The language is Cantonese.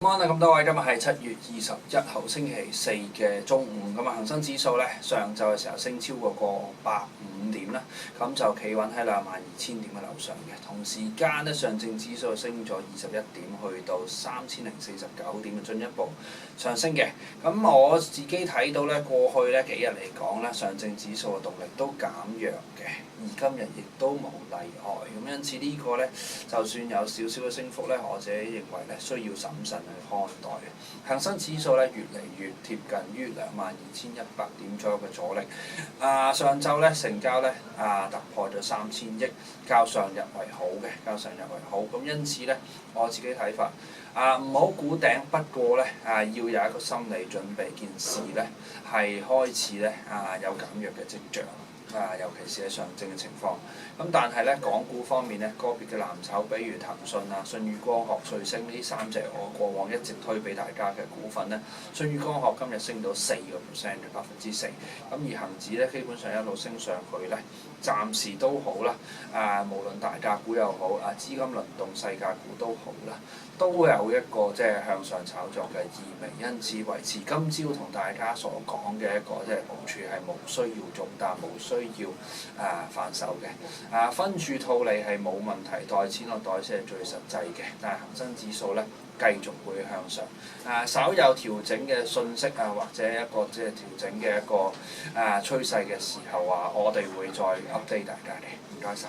安啊，咁多位，今日係7月21號星期四嘅中午，咁啊恒生指數咧上晝嘅時候升超過150點啦，咁就企穩喺22,000點嘅樓上嘅。同時間咧上證指數升咗21點，去到3049點，進一步上升嘅。咁我自己睇到咧過去咧幾日嚟講咧，上證指數嘅動力都減弱嘅，而今日亦都冇例外。咁因此個呢個咧，就算有少少嘅升幅咧，我自己認為咧需要審慎去看待嘅。恒生指數咧越嚟越貼近於22,100點左右嘅阻力。上晝咧成交咧突破咗3000億，較上日為好嘅，較上日為好。咁因此咧，我自己睇法唔好估頂，不過咧要有一個心理準備，件事咧係開始咧有減弱嘅跡象。尤其是喺上證嘅情況，咁但係咧，港股方面咧，個別嘅藍籌，比如騰訊啊、舜宇光學、瑞聲呢3隻，我過往一直推俾大家嘅股份咧，舜宇光學今日升到4%嘅4%，咁而恒指咧基本上一路升上去咧，暫時都好啦。無論大價股又好，資金輪動細價股都好啦，都有一個即係向上炒作嘅意味，因此維持今朝同大家所講嘅一個即係部署係冇需要做淡，冇需要反手嘅。分住套利係冇問題，袋錢落袋先係最實際嘅。但係恒生指數咧繼續會向上，稍有調整嘅訊息或者一個即係調整嘅一個趨勢嘅時候我哋會再 update 大家嘅。唔該晒。